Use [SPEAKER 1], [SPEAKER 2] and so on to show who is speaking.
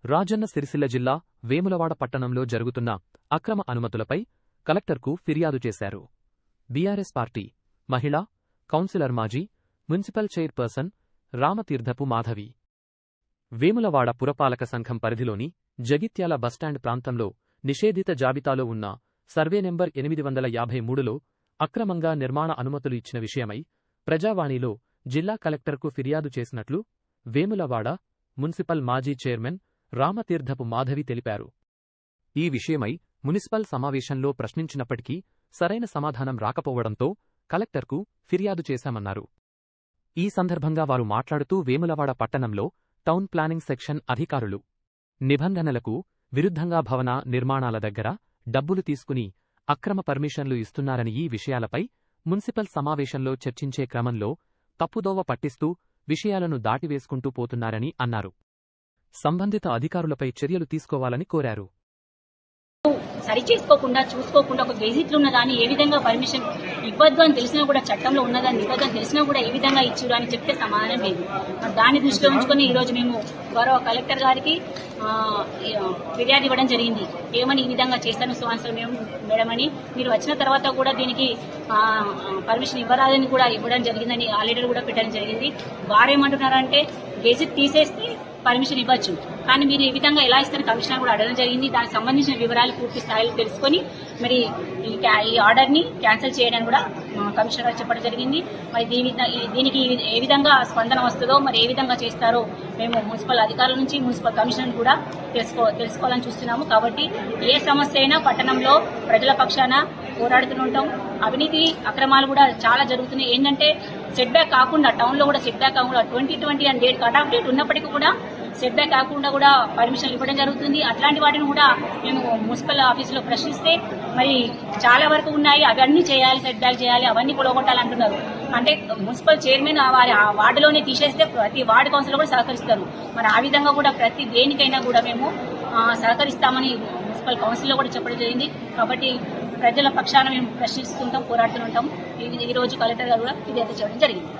[SPEAKER 1] రాజన్న సిరిసిల్ల జిల్లా వేములవాడ పట్టణంలో జరుగుతున్న అక్రమ అనుమతులపై కలెక్టర్కు ఫిర్యాదు చేశారు. బీఆర్ఎస్ పార్టీ మహిళా కౌన్సిలర్ మాజీ మున్సిపల్ చైర్పర్సన్ రామతీర్థపు మాధవి వేములవాడ పురపాలక సంఘం పరిధిలోని జగిత్యాల బస్టాండ్ ప్రాంతంలో నిషేధిత జాబితాలో ఉన్న సర్వే నెంబర్ 853లో అక్రమంగా నిర్మాణ అనుమతులు ఇచ్చిన విషయమై ప్రజావాణిలో జిల్లా కలెక్టర్కు ఫిర్యాదు చేసినట్లు వేములవాడ మున్సిపల్ మాజీ చైర్మన్ రామతీర్థపు మాధవి తెలిపారు. ఈ విషయమై మున్సిపల్ సమావేశంలో ప్రశ్నించినప్పటికీ సరైన సమాధానం రాకపోవడంతో కలెక్టర్కు ఫిర్యాదు చేశామన్నారు. ఈ సందర్భంగా వారు మాట్లాడుతూ వేములవాడ పట్టణంలో టౌన్ ప్లానింగ్ సెక్షన్ అధికారులు నిబంధనలకు విరుద్ధంగా భవన నిర్మాణాల దగ్గర డబ్బులు తీసుకుని అక్రమ పర్మిషన్లు ఇస్తున్నారని ఈ విషయాలపై మున్సిపల్ సమావేశంలో చర్చించే క్రమంలో తప్పుదోవ పట్టిస్తూ విషయాలను దాటివేసుకుంటూ పోతున్నారని అన్నారు. సంబంధిత అధికారులపై చర్యలు తీసుకోవాలని కోరారు.
[SPEAKER 2] సరిచేసుకోకుండా చూసుకోకుండా ఒక గెజిట్లు ఉన్నదాన్ని ఏ విధంగా పర్మిషన్ ఇవ్వద్దు అని తెలిసినా కూడా చట్టంలో ఉన్నదాన్ని ఇవ్వద్దు అని తెలిసినా కూడా ఏ విధంగా ఇచ్చారు అని చెప్తే సమాధానం లేదు. దాన్ని దృష్టిలో ఉంచుకొని ఈరోజు మేము గౌరవ కలెక్టర్ గారికి ఫిర్యాదు ఇవ్వడం జరిగింది. ఏమని ఈ విధంగా చేస్తాను సువాన్సర్ మేడం అని, మీరు వచ్చిన తర్వాత కూడా దీనికి పర్మిషన్ ఇవ్వరాదని కూడా ఇవ్వడం జరిగిందని ఆ లెటర్ కూడా పెట్టడం జరిగింది. వారేమంటున్నారంటే గెజిట్ తీసేస్తే పర్మిషన్ ఇవ్వచ్చు, కానీ మీరు ఈ విధంగా ఎలా ఇస్తారని కమిషనర్ కూడా అడగడం జరిగింది. దానికి సంబంధించిన వివరాలు పూర్తి స్థాయిలో తెలుసుకొని మరి ఈ ఆర్డర్ని క్యాన్సిల్ చేయడానికి కూడా కమిషనర్ గారు చెప్పడం జరిగింది. మరి దీనికి ఏ విధంగా స్పందన వస్తుందో, మరి ఏ విధంగా చేస్తారో మేము మున్సిపల్ అధికారుల నుంచి మున్సిపల్ కమిషనర్ కూడా తెలుసుకోవాలని చూస్తున్నాము. కాబట్టి ఏ సమస్య అయినా పట్టణంలో ప్రజల పక్షాన పోరాడుతూ ఉంటాం. అవినీతి అక్రమాలు కూడా చాలా జరుగుతున్నాయి. ఏంటంటే సెట్ బ్యాక్ కాకుండా టౌన్లో కూడా సెట్ బ్యాక్ కాకుండా 2020 అని కట్ ఆఫ్ డేట్ ఉన్నప్పటికీ కూడా సెట్ బ్యాక్ కాకుండా కూడా పర్మిషన్లు ఇవ్వడం జరుగుతుంది. అట్లాంటి వాటిని కూడా మేము మున్సిపల్ ఆఫీసులో ప్రశ్నిస్తే మరి చాలా వరకు ఉన్నాయి, అవన్నీ చేయాలి, సెట్ బ్యాక్ చేయాలి, అవన్నీ కొలగొట్టాలంటున్నారు. అంటే మున్సిపల్ చైర్మన్ వారి ఆ వార్డులోనే తీసేస్తే ప్రతి వార్డు కౌన్సిల్ కూడా సహకరిస్తారు. మరి ఆ విధంగా కూడా ప్రతి దేనికైనా కూడా మేము సహకరిస్తామని మున్సిపల్ కౌన్సిల్లో కూడా చెప్పడం జరిగింది. కాబట్టి ప్రజల పక్షాన మేము ప్రశ్నిస్తుంటాం, పోరాడుతుంటాం. ఈ రోజు కలెక్టర్ గారు కూడా ఫిర్యాదు చేయడం జరిగింది.